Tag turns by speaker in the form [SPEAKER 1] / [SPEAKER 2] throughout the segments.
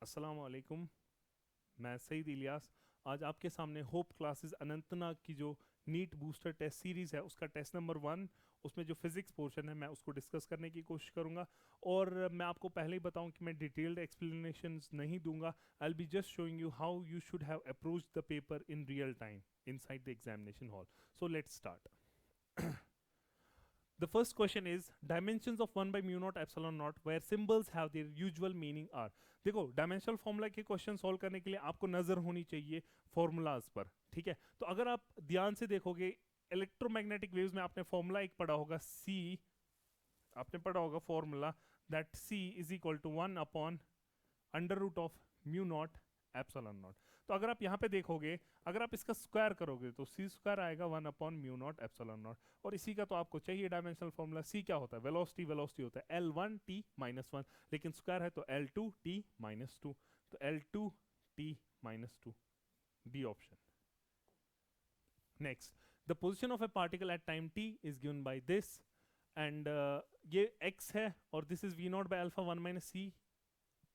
[SPEAKER 1] अस्सलाम वालेकुम। मैं सईद इलियास। आज आपके सामने होप क्लासेस अनंतनाग की जो नीट बूस्टर टेस्ट सीरीज़ है उसका टेस्ट नंबर 1, उसमें जो फिज़िक्स पोर्शन है मैं उसको डिस्कस करने की कोशिश करूंगा। और मैं आपको पहले ही बताऊं कि मैं डिटेल्ड एक्सप्लेनेशंस नहीं दूंगा। I will be just showing you how you should have approach the paper in real time inside the examination hall. So let's start. The first question is dimensions of 1 by mu naught epsilon naught where symbols have their usual meaning are। देखो dimensional formula के question solve करने के लिए आपको नजर होनी चाहिए formulas पर, ठीक है। तो अगर आप ध्यान से देखोगे इलेक्ट्रोमैग्नेटिक वेव्स में आपने फॉर्मूला एक पढ़ा होगा सी, आपने पढ़ा होगा formula that c is equal to 1 upon under root of mu naught epsilon naught. तो अगर आप यहाँ पे देखोगे, अगर आप इसका स्क्वायर करोगे तो सी स्क्वायर आएगा 1 upon mu naught epsilon not. और इसी का तो आपको चाहिए डायमेंशनल फॉर्मूला। सी क्या होता है? वेलोसिटी। वेलोसिटी होता है L1 t माइनस 1, लेकिन स्क्वायर है तो L2 t माइनस 2, तो L2 t minus 2, B option. Next, the position of a particle at time t is given by this and ये x है और this is v naught by alpha 1 minus c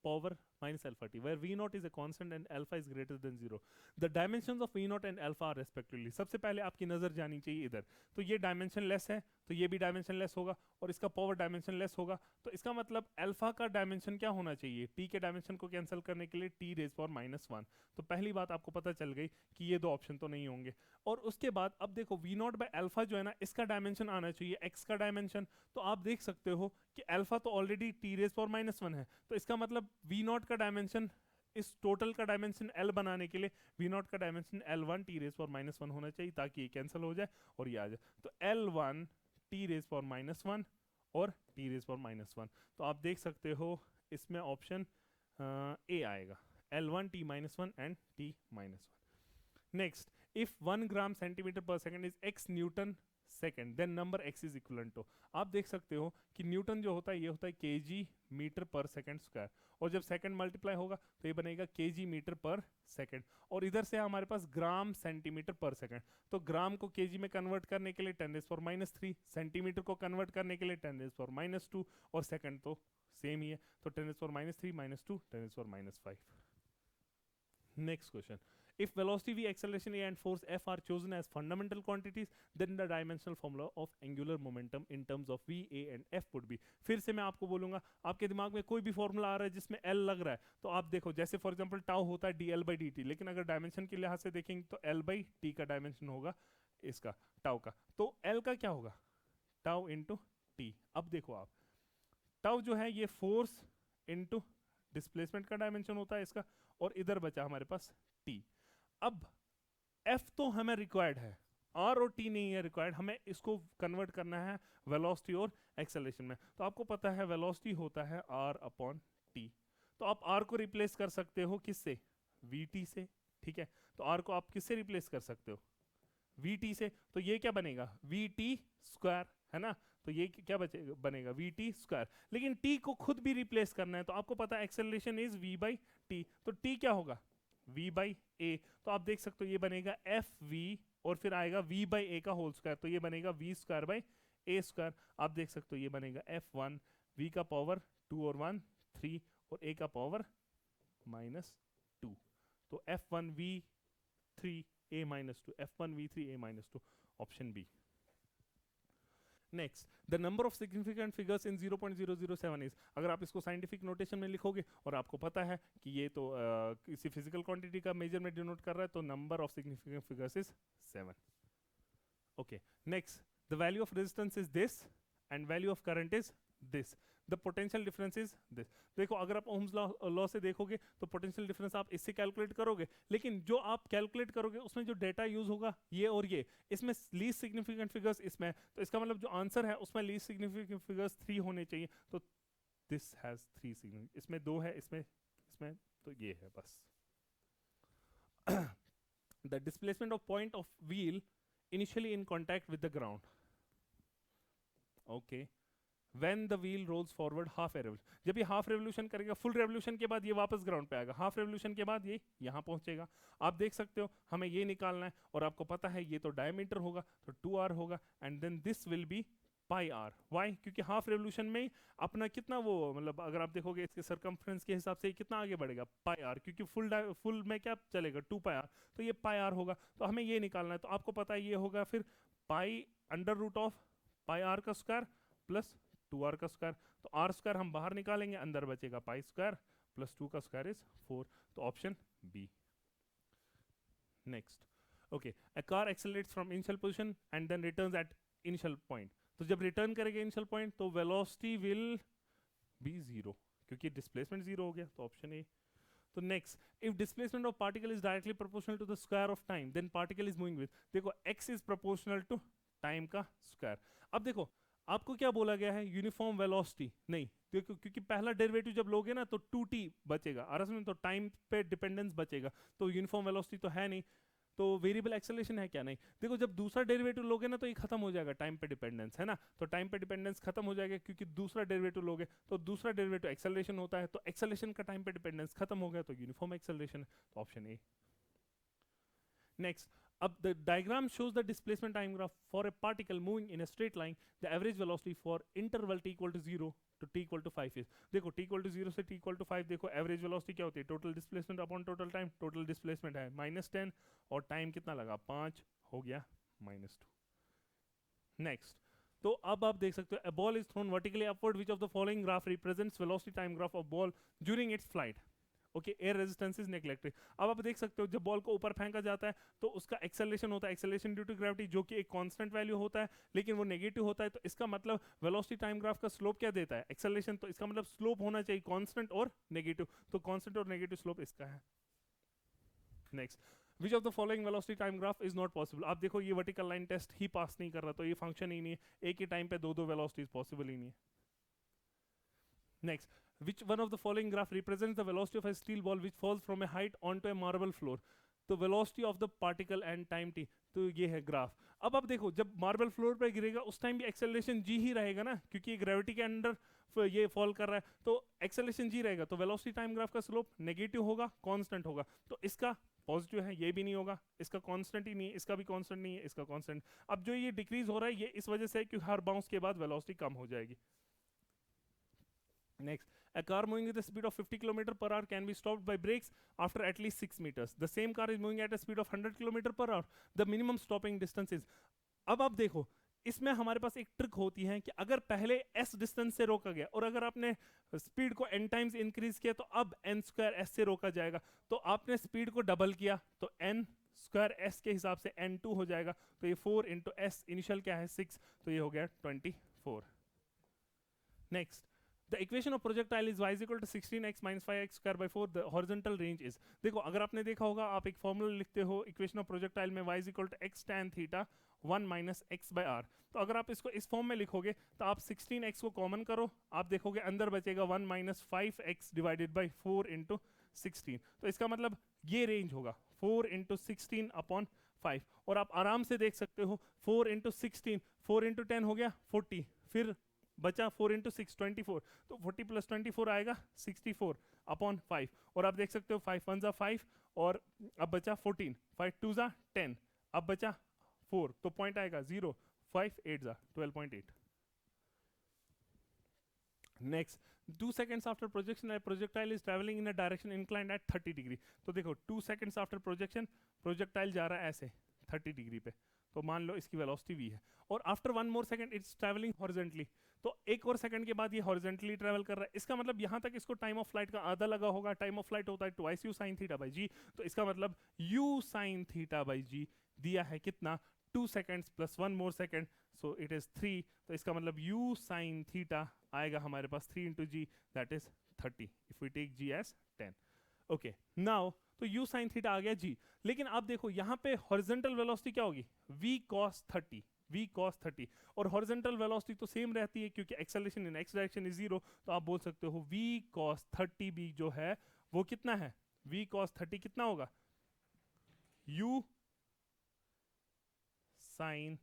[SPEAKER 1] power minus alpha t where v naught is a constant and alpha is greater than 0। the dimensions of v naught and alpha are respectively। सबसे पहले आपकी नजर जानी चाहिए इधर, तो ये dimension less है तो ये भी डायमेंशन लेस होगा और इसका पावर डायमेंशन लेस होगा। तो इसका मतलब अल्फा का डायमेंशन क्या होना चाहिए? t के डायमेंशन को कैंसिल करने के लिए t रेज पावर माइनस 1। तो पहली बात आपको पता चल गई कि ये दो ऑप्शन तो नहीं होंगे। और उसके बाद अब देखो v नॉट बाय अल्फा जो है ना, इसका डायमेंशन आना चाहिए x का डायमेंशन। तो आप देख सकते हो कि अल्फा तो already t raise power minus 1 है, तो इसका मतलब v नॉट का डायमेंशन, इस टोटल का डायमेंशन L बनाने के लिए v नॉट का dimension L1 t raise power minus 1 होना चाहिए ताकि ये कैंसिल हो जाए और ये आ जाए। तो L1 t raise power minus 1 और t रेज पावर माइनस 1। तो आप देख सकते हो इसमें ऑप्शन ए आएगा, L1 t minus 1 and t minus 1। Next, if 1 gram centimetre पर second is x newton second then number x is equivalent to. आप देख सकते हो कि न्यूटन जो होता है ये होता है केजी मीटर पर सेकेंड स्क्वायर, और जब सेकेंड मल्टीप्लाई होगा तो ये बनेगा केजी मीटर पर सेकेंड। और इधर से हमारे पास ग्राम सेंटीमीटर पर सेकेंड, तो ग्राम को केजी में कन्वर्ट करने के लिए 10 रेज पावर माइनस 3, सेंटीमीटर को कन्वर्ट करने के लिए 10 रेज पावर माइनस 2 और सेकेंड तो सेम ही है, तो 10 raise power minus 3 minus 2 10 raise power minus 5। Next question. If velocity v, acceleration a and force f are chosen as fundamental quantities, then the dimensional formula of angular momentum in terms of v, a and f would be। फिर से मैं आपको बोलूंगा, आपके दिमाग में कोई भी फॉर्मूला आ रहा है जिसमें l लग रहा है तो आप देखो, जैसे फॉर एग्जांपल टाउ होता है dl by dt, लेकिन अगर डायमेंशन के लिहाज से देखेंगे तो l by t का डायमेंशन होगा इसका टाउ का, तो l का क्या होगा? Tau into T. अब देखो आप, टाउ जो है ये फोर्स इंटू डिस्प्लेसमेंट का डायमेंशन होता है इसका, और इधर बचा हमारे पास t। अब f तो हमें रिक्वायर्ड है, r और t नहीं है रिक्वायर्ड, हमें इसको कन्वर्ट करना है वेलोसिटी और एक्सेलरेशन में। तो आपको पता है वेलोसिटी होता है r अपॉन t, तो आप r को रिप्लेस कर सकते हो किससे? vt से, ठीक है। तो r को आप किससे रिप्लेस कर सकते हो? vt से। तो ये क्या बनेगा? vt स्क्वायर, है ना। तो ये क्या बचेगा? बनेगा vt स्क्वायर। लेकिन t को खुद भी रिप्लेस करना है, तो आपको पता है acceleration is v by T, तो t क्या होगा? v बाई ए। तो आप देख सकते हो ये बनेगा एफ वी और फिर आएगा v बाई ए का होल स्क्वायर, तो ये बनेगा v square by A square. आप देख सकते हो ये बनेगा f1 v का पावर 2 और 1 3 और a का पावर माइनस 2, तो f1 v3 a minus 2, f1 v3 a minus 2, option B. Next, the number of significant figures in 0.007 is. अगर आप इसको साइंटिफिक नोटेशन में लिखोगे और आपको पता है कि ये तो किसी फिजिकल क्वांटिटी का मेजर में डिनोट कर रहा है, तो number of significant figures is 7। Okay, next, the value of resistance is this and value of current is this, the potential difference is this. देखो अगर आप ओम्स लॉ से देखोगे तो पोटेंशियल डिफरेंस आप इससे कैलकुलेट करोगे, लेकिन जो आप कैलकुलेट करोगे उसमें जो डेटा यूज होगा ये और ये, इसमें लीस्ट सिग्निफिकेंट फिगर्स इसमें, तो इसका मतलब जो आंसर है उसमें लीस्ट सिग्निफिकेंट फिगर्स 3 होने चाहिए, तो दिस हैज 3 सिग्निफिकेंट, इसमें 2 है, इसमें तो ये है बस। The displacement of point of wheel initially in contact with the ground, okay, when the wheel rolls forward half a revolution। जब ये हाफ रेवोल्यूशन करेगा, फुल रेवोल्यूशन के बाद ये वापस ग्राउंड पे आएगा, हाफ रेवोल्यूशन के बाद ये यहां पहुंचेगा। आप देख सकते हो हमें ये निकालना है और आपको पता है ये तो डायमीटर होगा तो 2r होगा and then this will be pi r. Why? क्योंकि हाफ रेवोल्यूशन में अपना कितना वो मतलब अगर आप देखोगे इसके सरकमफ्रेंस के हिसाब से ये कितना आगे बढ़ेगा, पाई आर, क्योंकि फुल में क्या चलेगा 2 पाई आर, तो ये पाई आर होगा। तो हमें ये निकालना है, तो आपको पता है ये होगा फिर pi under root of pi r का स्क्वायर प्लस 2 आर का स्क्वायर। तो आर स्क्वायर हम बाहर निकालेंगे, अंदर बचेगा पाई स्क्वायर प्लस 2 का स्क्वायर इज 4। तो option B. Next, okay, a car accelerates from initial position and then returns at initial point. तो जब रिटर्न करेगा इनिशियल पॉइंट तो वेलोसिटी विल बी जीरो, क्योंकि डिस्प्लेसमेंट जीरो हो गया, तो ऑप्शन ए। तो next, if displacement of particle is directly proportional to the square of time then particle is moving with, देखो x is proportional to time का square. अब देखो आपको क्या बोला गया है, यूनिफॉर्म वेलोसिटी नहीं, देखो क्योंकि पहला डेरिवेटिव जब लोगे ना तो 2t बचेगा, और इसमें तो टाइम पे डिपेंडेंस बचेगा, तो यूनिफॉर्म वेलोसिटी तो है नहीं, तो वेरिएबल एक्सेलरेशन है क्या, नहीं। देखो जब दूसरा डेरिवेटिव लोगे ना तो ये खत्म हो जाएगा, टाइम पे डिपेंडेंस है ना, तो टाइम पे डिपेंडेंस खत्म हो जाएगा, क्योंकि दूसरा डेरिवेटिव लोगे तो दूसरा डेरिवेटिव एक्सेलरेशन होता है, तो एक्सेलरेशन का टाइम पे डिपेंडेंस खत्म हो गया, तो यूनिफॉर्म एक्सेलरेशन, तो ऑप्शन ए। नेक्स्ट, अब the diagram shows the displacement time graph for a particle moving in a straight line. The average velocity for interval t equal to 0 to t equal to 5 is, देखो t equal to 0 से t equal to 5, देखो average velocity क्या होती है, total displacement upon total time, total displacement है -10 और time कितना लगा 5, हो गया -2। नेक्स्ट, तो अब आप देख सकते हो, a ball is thrown vertically upward, which of the following graph represents velocity time graph of ball during its flight? Okay, air resistance is neglected. अब आप देख सकते हो जब बॉल को ऊपर फेंका जाता है तो उसका एक्सेलरेशन होता है, एक्सेलरेशन ड्यू टू ग्रेविटी, जो कि एक कांस्टेंट वैल्यू होता है, लेकिन वो नेगेटिव होता है, तो इसका मतलब वेलोसिटी टाइम ग्राफ का स्लोप क्या देता है, एक्सेलरेशन, तो इसका मतलब स्लोप होना चाहिए कांस्टेंट और नेगेटिव, तो कांस्टेंट और नेगेटिव स्लोप इसका है। Next, which of the following velocity time graph is not possible. आप देखो ये वर्टिकल लाइन टेस्ट ही पास नहीं कर रहा, तो ये फंक्शन ही नहीं है, एक ही टाइम पे दो वेलोसिटीज पॉसिबल ही नहीं है। Next, which one of the following graph represents the velocity of a steel ball which falls from a height onto a marble floor? तो velocity of the particle and time t, तो ये है graph. अब आप देखो जब marble floor पे गिरेगा उस टाइम भी एक्सेलरेशन जी ही रहेगा ना, क्योंकि ग्रेविटी के अंडर ये फॉल कर रहा है, तो एक्सेलरेशन जी रहेगा, तो वेलोसिटी टाइम ग्राफ का स्लोप नेगेटिव होगा, कांस्टेंट होगा, तो इसका पॉजिटिव है, ये भी नहीं होगा, इसका कांस्टेंट ही नहीं है, इसका भी कांस्टेंट नहीं है, इसका कांस्टेंट। अब जो ये डिक्रीज हो रहा है ये इस वजह से है कि हर बाउंस के बाद वेलोसिटी कम हो जाएगी। Next, a car moving with a speed of 50 km per hour can be stopped by brakes after at least 6 meters. The same car is moving at a speed of 100 km per hour. The minimum stopping distance is, अब आप देखो इसमें हमारे पास एक trick होती है कि अगर पहले s डिस्टेंस से रोका गया और अगर आपने स्पीड को n टाइम्स इंक्रीज किया तो अब n स्क्वायर s से रोका जाएगा, तो आपने स्पीड को डबल किया तो n स्क्वायर s के हिसाब से n2 हो जाएगा, तो ये 4 इंटू s, इनिशियल क्या है 6, तो ये हो गया 24। Next, the equation of projectile is y is equal to 16x minus 5x square by 4, the horizontal range is, देखो अगर आपने देखा होगा आप एक फॉर्मूला लिखते हो इक्वेशन ऑफ प्रोजेक्टाइल में y is equal to x tan theta 1 minus x by r, तो अगर आप इसको इस फॉर्म में लिखोगे तो आप 16x को कॉमन करो, आप देखोगे अंदर बचेगा 1 minus 5x divided by 4 into 16, तो इसका मतलब ये रेंज होगा 4 इंटू 16 अपॉन 5, और आप आराम से देख सकते हो 4 इंटू 16, 4 इंटू 10 हो गया 40, फिर बचा 4 इंटू 6 24, तो 40 प्लस 24 आएगा 64 अपॉन 5, और आप देख सकते हो 5 1 जा 5 और अब बचा 14, 5 2 जा 10, अब बचा 4, तो पॉइंट आएगा 0, 5 8 जा 12.8। Next, 2 seconds after projection a projectile is traveling in a direction inclined at 30 degree, तो देखो 2 seconds after projection प्रोजेक्टाइल जा रहा है ऐसे 30 डिग्री पे, तो मान लो इसकी वेलोसिटी v है, और after 1 more second it's travelling horizontally, तो एक और सेकंड के बाद ये हॉरिजॉन्टली ट्रैवल कर रहा है, इसका मतलब यहाँ तक इसको टाइम ऑफ फ्लाइट का आधा लगा होगा, टाइम ऑफ फ्लाइट होता है twice u sin theta by g, तो इसका मतलब u sin theta by g दिया है कितना 2 seconds plus 1 more second, so it is 3, तो इसका मतलब u sin थीटा आएगा हमारे पास 3 into g, that is 30 if we take g as 10। Okay, now तो u sin थीटा आ गया g, लेकिन आप देखो यहाँ पे हॉरिजॉन्टल वेलोसिटी क्या होगी v cos 30, और हॉरिजॉन्टल वेलोसिटी तो सेम रहती है क्योंकि acceleration in x direction is 0, तो आप बोल सकते हो v cos 30 भी जो है वो कितना है, v cos 30 कितना होगा u sin,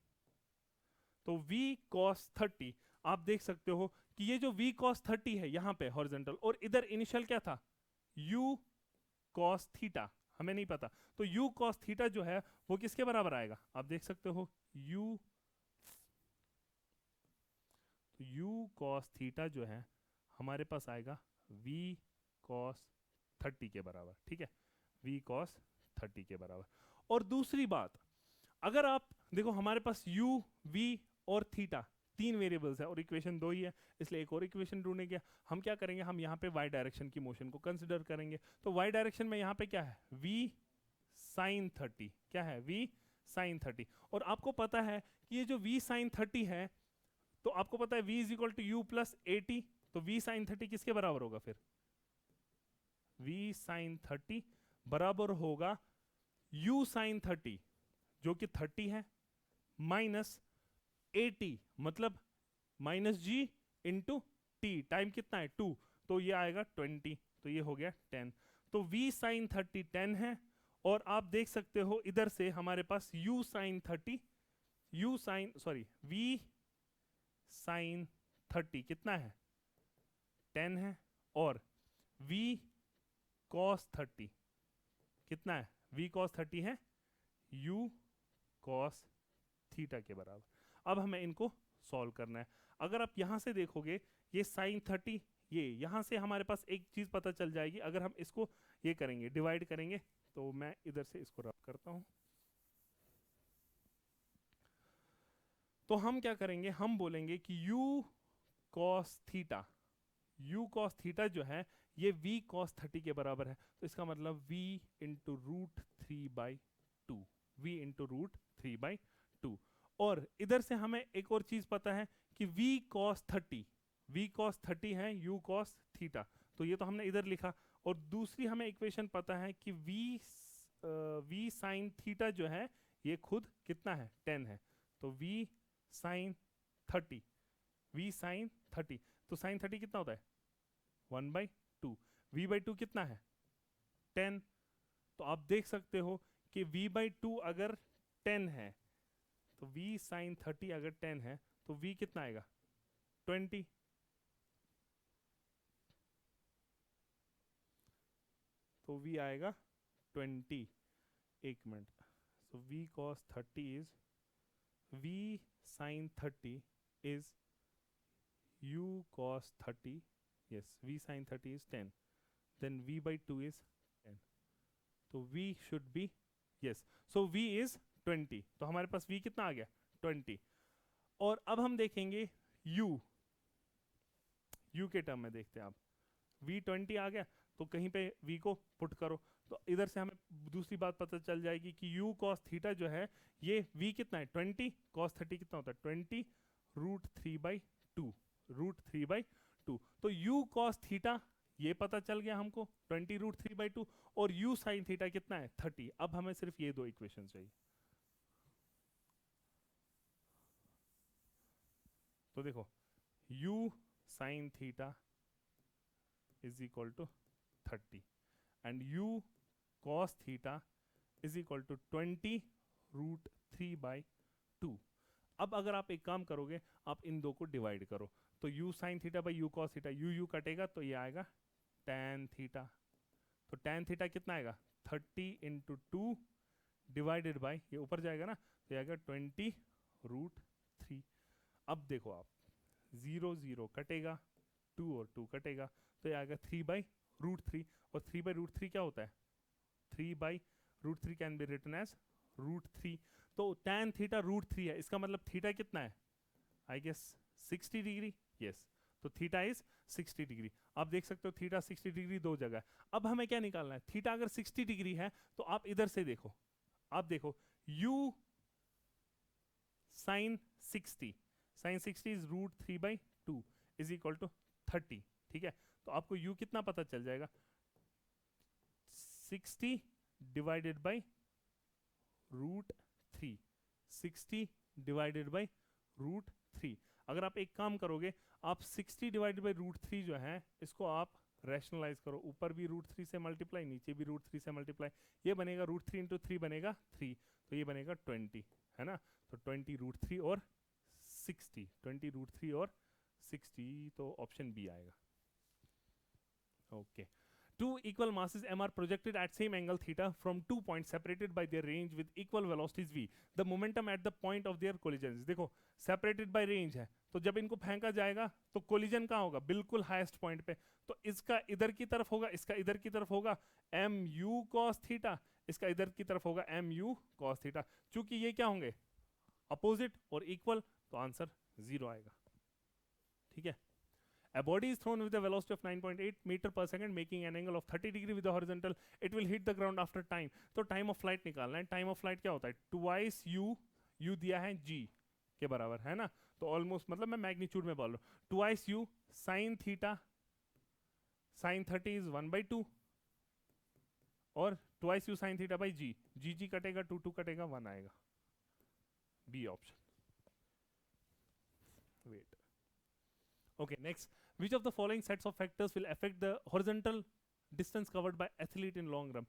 [SPEAKER 1] तो v cos 30 आप देख सकते हो कि ये जो v cos 30 है यहाँ पे हॉरिजॉन्टल, और इधर इनिशियल क्या था u cos थीटा, हमें नहीं पता, तो u cos थीटा जो है वो किसके बराबर आएगा, आप देख सकते हो u तो u cos थीटा जो है हमारे पास आएगा v cos 30 के बराबर, ठीक है, v cos 30 के बराबर। और दूसरी बात, अगर आप देखो हमारे पास u, v और थीटा तीन वेरिएबल्स है और इक्वेशन दो ही है, इसलिए एक और इक्वेशन ढूंढने गया। हम क्या करेंगे, हम यहाँ पे y डायरेक्शन की मोशन को कंसिडर करेंगे। तो y डायरेक्शन में यहाँ पे क्या है, v sin 30, क्या है, v sin 30। और आपको पता है कि ये जो v sin 30 है, तो आपको पता है v is equal to u plus 80, तो v sin 30 किसके बराबर होगा फिर, v sin 30 बराबर होगा u sin 30 जो कि 30 है माइनस 80, मतलब minus g into T, time कितना है 2, तो ये आएगा 20, तो ये हो गया 10। तो v sin 30 10 है, और आप देख सकते हो इधर से हमारे पास u sin 30, v sin 30 कितना है 10 है, और v cos 30 कितना है, v cos 30 है u cos थीटा के बराबर। अब हमें इनको सॉल्व करना है। अगर आप यहां से देखोगे ये sin 30, ये यहां से हमारे पास एक चीज पता चल जाएगी, अगर हम इसको ये करेंगे डिवाइड करेंगे, तो मैं इधर से इसको रब करता हूं। तो हम क्या करेंगे, हम बोलेंगे कि u cos थीटा जो है ये v cos 30 के बराबर है, तो इसका मतलब v into root 3/2, v into root 3/2। और इधर से हमें एक और चीज पता है कि v cos 30 है u cos थीटा, तो ये तो हमने इधर लिखा। और दूसरी हमें इक्वेशन पता है कि v sin थीटा जो है ये खुद कितना है 10 है, तो v sin 30, तो sin 30 कितना होता है 1/2, v/2 कितना है 10। तो आप देख सकते हो कि v/2 अगर 10 है, तो v sin 30 अगर 10 है, तो v कितना आएगा 20, तो v आएगा 20। एक minute, so v cos 30 is v sin 30 is u cos 30, yes, v sin 30 is 10, then v/2 is 10, तो v should be, yes, so v is 20, तो हमारे पास v कितना आ गया 20। और अब हम देखेंगे u के टर्म में देखते हैं, आप v 20 आ गया, तो कहीं पे v को पुट करो, तो इधर से हमें दूसरी बात पता चल जाएगी कि u cos थीटा जो है ये v कितना है 20, cos 30 कितना होता है 20 रूट 3/2, तो u cos थीटा ये पता चल गया हमको 20 रूट 3/2, और u sin थीटा कितना है 30। अब हमें सिर्फ ये दो इक्वेशन चाहिए। तो देखो u sin theta is equal to 30 and u cos theta is equal to 20 root 3/2। अब अगर आप एक काम करोगे, आप इन दो को डिवाइड करो, तो u sin theta by u cos theta, u कटेगा तो ये आएगा tan थीटा, तो tan थीटा कितना आएगा 30 इंटू 2 डिवाइडेड बाई, ये ऊपर जाएगा ना, तो ये आएगा 20 रूट 3। अब देखो आप 0 0 कटेगा, 2 और 2 कटेगा, तो ये आएगा 3/√3, और 3/√3 क्या होता है 3/√3 कैन बी रिटन एज √3। तो tan थीटा √3 है, इसका मतलब थीटा कितना है आई गेस 60 डिग्री, यस, तो थीटा इज 60 डिग्री। आप देख सकते हो थीटा 60 डिग्री दो जगह है। अब हमें क्या निकालना है, थीटा अगर 60 डिग्री है तो आप इधर से देखो, आप देखो u sin 60 is √3/2 is equal to 30, ठीक है। तो आपको u कितना पता चल जाएगा 60 डिवाइडेड बाई √3, 60 डिवाइडेड बाई √3। अगर आप एक काम करोगे, आप 60 डिवाइडेड बाई √3 जो है इसको आप रैशनलाइज करो, ऊपर भी √3 से मल्टीप्लाई, नीचे भी √3 से मल्टीप्लाई, ये बनेगा √3 इंटू 3 बनेगा 3, तो ये बनेगा 20, है ना। तो 20 √3 और 60, 20 √3 और 60, तो ऑप्शन बी आएगा। Okay, two equal masses m are projected at same angle theta from 2 points separated by their range with equal velocities v. The momentum at the point of their collisions, देखो separated by range है, तो जब इनको फेंका जाएगा तो collision कहाँ होगा, बिल्कुल हाईएस्ट पॉइंट पे। तो इसका इधर की तरफ होगा, इसका इधर की तरफ होगा एम यू कॉस थीटा, इसका इधर की तरफ होगा एम यू कॉस थीटा। चूंकि ये क्या होंगे, अपोजिट और इक्वल, तो आंसर 0 आएगा। ठीक है। A body is thrown with a velocity of 9.8 meter per second, making an angle of 30 degree with the horizontal. It will hit the ground after time. तो time of flight निकालना है। time of flight क्या होता है, twice u, u दिया है g के बराबर है ना, तो ऑलमोस्ट मतलब मैं मैग्नीट्यूड में बोल रहा हूँ, twice u sin theta sin 30 is 1/2 और twice u sin theta by g, g कटेगा 2 कटेगा 1 आएगा, B option. Wait, okay, next, which of the following sets of factors will affect the horizontal distance covered by athlete in long run?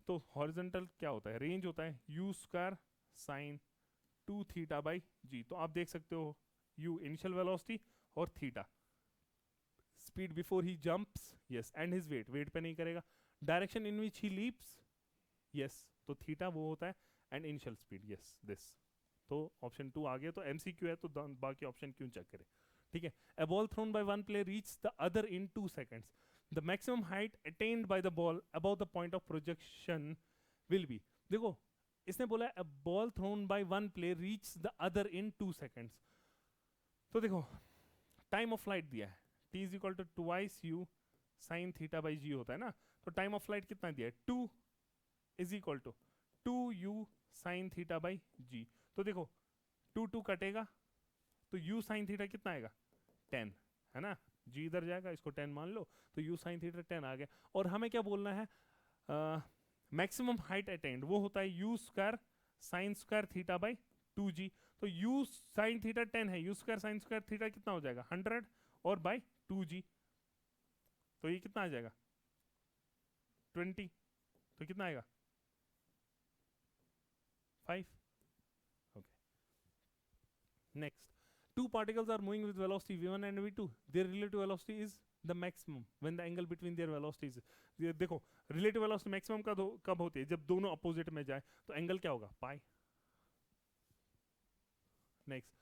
[SPEAKER 1] तो horizontal क्या होता है, range होता है u square sine 2 theta by g. तो आप देख सकते हो u इनिशियल वेलोसिटी और theta speed before he jumps, yes, and his weight, weight पे नहीं करेगा, direction in which he leaps, yes, तो थीटा वो होता है, and initial speed, yes, this. तो ऑप्शन 2 आ गया। तो एमसीक्यू है तो बाकी ऑप्शन क्यों चेक करें। ठीक है। A ball thrown by one player reaches the other in 2 seconds. The maximum height attained by the ball above the point of projection will be, देखो इसने बोला a ball thrown by one player reaches the other in 2 seconds। तो देखो time of flight दिया है t is equal to twice u sin theta by g होता है ना, तो टाइम ऑफ फ्लाइट कितना दिया है 2 is equal to 2u sin theta by g। तो देखो 2 कटेगा तो u sin थीटा कितना आएगा 10 है ना, g इधर जाएगा, इसको 10 मान लो, तो u sin थीटा 10 आ गया। और हमें क्या बोलना है, मैक्सिमम हाइट अटेंड वो होता है u square sign square theta by 2g। तो u sin थीटा 10 है, u square sign square theta कितना हो जाएगा 100 और बाई 2g, तो ये कितना आ जाएगा 20, तो कितना आएगा 5। Okay, next, two particles are moving with velocity v1 and v2, their relative velocity is the maximum when the angle between their velocities, देखो relative velocity maximum कब होती है, जब दोनों opposite में जाए, तो angle क्या होगा पाई। next,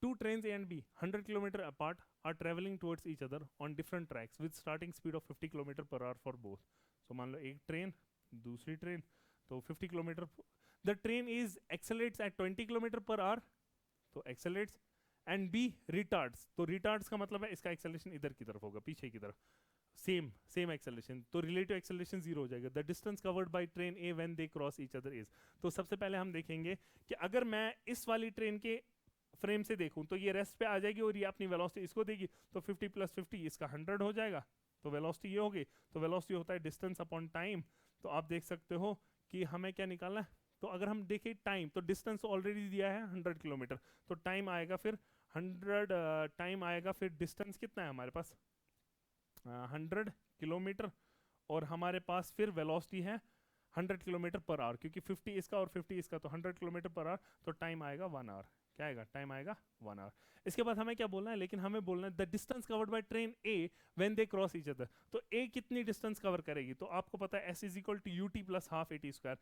[SPEAKER 1] two trains A and B 100 km apart are traveling towards each other on different tracks with starting speed of 50 km per hour for both। so मान लो एक ट्रेन दूसरी ट्रेन, तो 50 km, the train is accelerates at 20 km per hour, तो accelerates, and B retards, तो retards का मतलब है इसका एक्सेलरेशन इधर की तरफ होगा, पीछे की तरफ, सेम एक्सेलरेशन, तो रिलेटिव एक्सेलरेशन 0 हो जाएगा। The distance covered by train A when they cross each other is, तो सबसे पहले हम देखेंगे कि अगर मैं इस वाली ट्रेन के फ्रेम से देखूं तो ये रेस्ट पे आ जाएगी और ये अपनी वेलोसिटी इसको देगी, तो 50 + 50 इसका 100 हो जाएगा, तो वेलोसिटी ये होगी। तो वेलोसिटी होता है डिस्टेंस अपॉन टाइम। तो आप देख सकते हो कि हमें क्या निकालना है, तो अगर हम देखें टाइम, तो डिस्टेंस ऑलरेडी दिया है 100 किलोमीटर, तो टाइम आएगा फिर 100 टाइम आएगा, फिर डिस्टेंस कितना है हमारे पास 100 किलोमीटर, और हमारे पास फिर वेलोसिटी है 100 किलोमीटर पर आवर, क्योंकि 50 इसका और 50 इसका, तो 100 किलोमीटर पर आवर, तो टाइम आएगा 1 आवर। क्या आएगा, टाइम आएगा 1 आवर। इसके बाद हमें क्या बोलना है, लेकिन हमें बोलना है the distance covered by train A when they cross each other, तो ए कितनी डिस्टेंस कवर करेगी, तो आपको पता है s is equal to u t plus half a t square,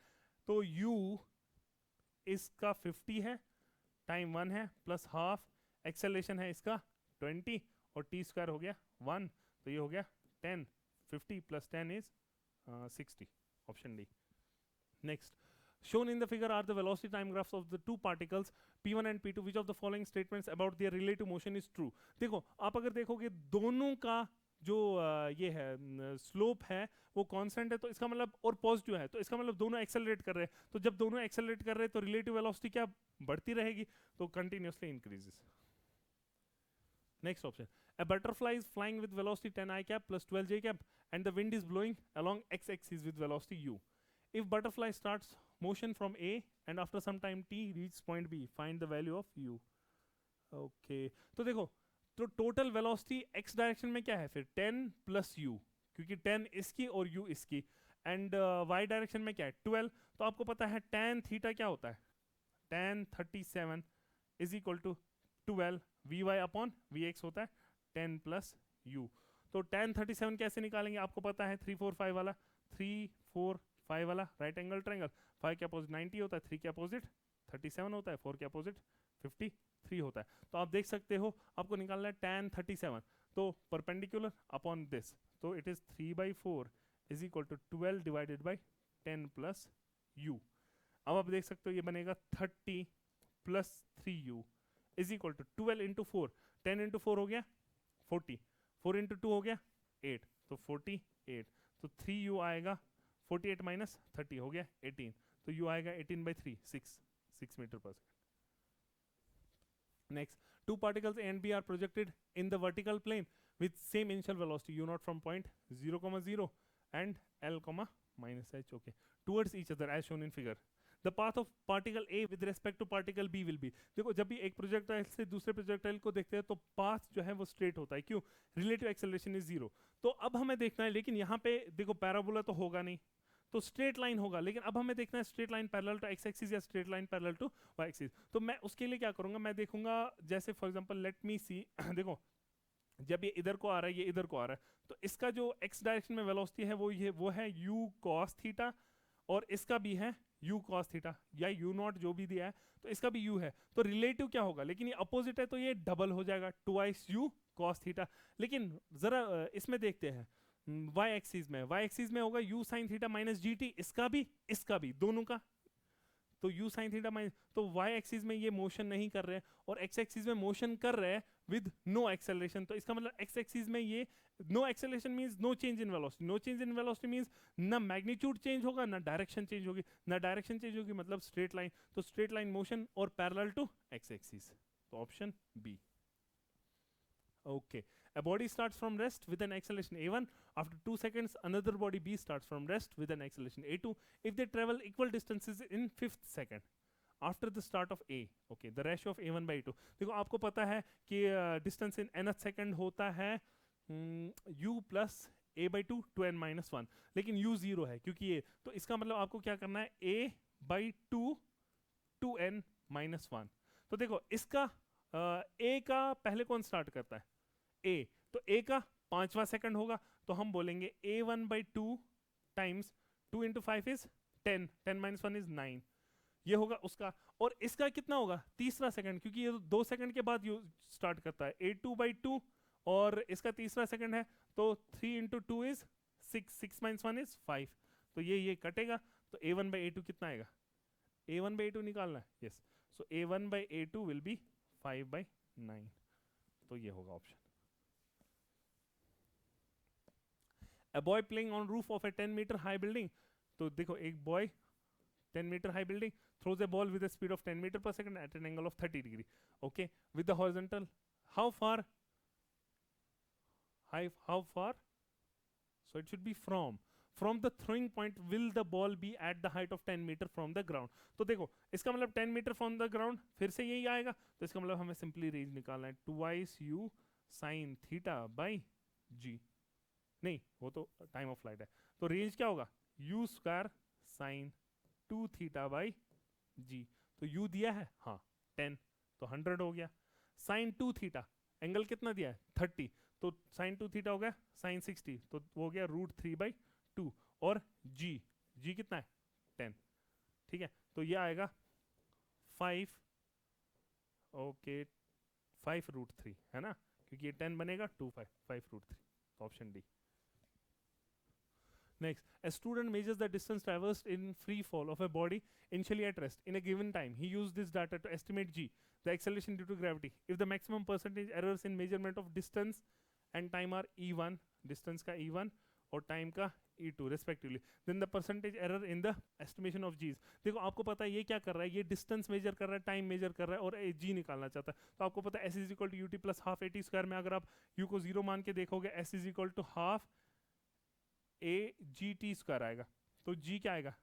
[SPEAKER 1] तो u इसका 50 है, टाइम 1 है, प्लस हाफ एक्सेलरेशन है इसका 20 और टी स्क्वायर हो गया 1, तो ये हो गया 10, 50 + 10 is 60, option D. Next, shown in the figure are the velocity time graphs of the two particles p1 and p2, which of the following statements about their relative motion is true। देखो आप अगर देखोगे दोनों का जो ये है slope है वो कांस्टेंट है, तो इसका मतलब, और पॉजिटिव है, तो इसका मतलब दोनों एक्सेलरेट कर रहे हैं, तो जब दोनों एक्सेलरेट कर रहे हैं तो रिलेटिव वेलोसिटी क्या बढ़ती रहेगी, तो continuously increases. Next option, a butterfly is flying with velocity 10 I cap plus 12 j cap and the wind is blowing along x axis with velocity u। if butterfly starts motion from A and after some time t reaches point B, find the value of u। okay, तो देखो, तो total velocity x direction में क्या है फिर 10 + u, क्योंकि 10 इसकी और u इसकी, एंड y डायरेक्शन में क्या है 12, तो आपको पता है tan थीटा क्या होता है, tan 37 is equal to 12 vy upon vx होता है 10 + u। तो tan 37 कैसे निकालेंगे, आपको पता है 3 4 5 वाला, 3 4 5 वाला राइट एंगल ट्रायंगल, 5 के अपोजिट 90 होता है, 3 के अपोजिट 37 होता है, 4 के अपोजिट 50 3 होता है। तो आप देख सकते हो आपको निकालना है tan 37, तो परपेंडिकुलर अपॉन दिस, तो it is 3/4 is equal to 12 divided by 10 plus u। अब आप देख सकते हो ये बनेगा 30 प्लस 3u is equal to 12 into 4, 10 into 4 हो गया 40, 4 इंटू 2 हो गया 8, तो 48, तो 3u आएगा 48 माइनस 30 हो गया 18, तो u आएगा 18/3, 6 मीटर पर second. Next, two particles A and B are projected in the vertical plane with same initial velocity u naught from point 0, 0 and L, minus h, okay, towards each other as shown in figure. The path of particle A with respect to particle B will be, देखो जब भी एक projectile से दूसरे projectile को देखते हैं तो पाथ जो है वो स्ट्रेट होता है, क्यों? Relative acceleration is 0। तो अब हमें देखना है, लेकिन यहाँ पे देखो पैराबोला तो होगा नहीं, तो स्ट्रेट लाइन होगा, लेकिन अब हमें देखना है straight line parallel to X axis या straight line parallel to Y axis. तो मैं उसके लिए क्या करूंगा, मैं देखूंगा जैसे for example let me see देखो जब ये इधर को आ रहा है, ये इधर को आ रहा है, तो इसका जो एक्स डायरेक्शन में वेलोसिटी है वो है u cos थीटा, और इसका भी है u cos थीटा या u नॉट जो भी दिया है, तो इसका भी u है, तो रिलेटिव क्या होगा, लेकिन ये अपोजिट है तो ये डबल हो जाएगा, ट्वाइस u cos थीटा। लेकिन जरा इसमें देखते हैं y एक्सिस में होगा u sin theta minus gt, इसका भी दोनों का, तो u sin थीटा माइनस, तो y एक्सिस में ये मोशन नहीं कर रहे हैं और x एक्सिस में मोशन कर रहे हैं विद नो एक्सेलरेशन, तो इसका मतलब x एक्सिस में ये no acceleration means no change in velocity, no change in velocity means ना मैग्नीट्यूड चेंज होगा ना डायरेक्शन चेंज होगी, ना डायरेक्शन चेंज होगी मतलब स्ट्रेट लाइन, तो स्ट्रेट लाइन मोशन और पैरेलल टू x एक्सिस, तो option B. Okay, a body starts from rest with an acceleration a1. After 2 seconds, another body b starts from rest with an acceleration a2. If they travel equal distances in 5th second after the start of a, okay, the ratio of a1 by a2. देखो आपको पता है कि distance in nth second होता है u plus a/2 to n minus 1, लेकिन u 0 है क्योंकि ये, तो इसका मतलब आपको क्या करना है a/2 to n minus 1। तो देखो इसका a का पहले कौन स्टार्ट करता है, a, तो a का 5वां सेकंड होगा, तो हम बोलेंगे a1/2 times 2 into 5 is 10, 10 minus 1 is 9, ये होगा उसका, और इसका कितना होगा, तीसरा सेकंड, क्योंकि ये 2 सेकंड के बाद स्टार्ट करता है, a2/2 और इसका तीसरा सेकंड है, तो 3 into 2 is 6, 6 minus 1 is 5, तो ये कटेगा, तो a1/a2 कितना आएगा, a1/a2 निकालना है, yes, so a1/a2 will be 5/9, तो ये होगा option. A boy playing on roof of a 10-meter high building, तो देखो एक boy 10-meter high building throws a ball with a speed of 10 meter per second at an angle of 30 degree, okay, with the horizontal, how far, so it should be from the throwing point will the ball be at the height of 10 meter from the ground। तो देखो इसका मतलब 10 meter from the ground, फिर से यही आएगा, तो इसका मतलब हमें सिंपली रेंज निकालना है, twice u sin theta by g, नहीं वो तो टाइम ऑफ फ्लाइट है, तो रेंज क्या होगा u square sine 2 theta by g, तो u दिया है हाँ 10, तो 100 हो गया, साइन 2 थीटा एंगल कितना दिया है 30, तो साइन 2 थीटा हो गया साइन 60, तो वो हो गया √3/2, और g कितना है 10, ठीक है, तो ये आएगा 5, ओके 5√3 है ना, क्योंकि ये 10 बनेगा 5√3, option D. Next, a student measures the distance traversed in free fall of a body initially at rest in a given time. He used this data to estimate g, the acceleration due to gravity. If the maximum percentage errors in measurement of distance and time are e1, distance का e1 और time का e2 respectively, then the percentage error in the estimation of g's। देखो आपको पता है ये क्या कर रहा है, ये distance measure कर रहा है, time measure कर रहा है और g निकालना चाहता है, तो आपको पता है s is equal to ut plus half at square में अगर आप u को 0 मान के देखोगे s is equal to half a g t square आएगा, तो g क्या आएगा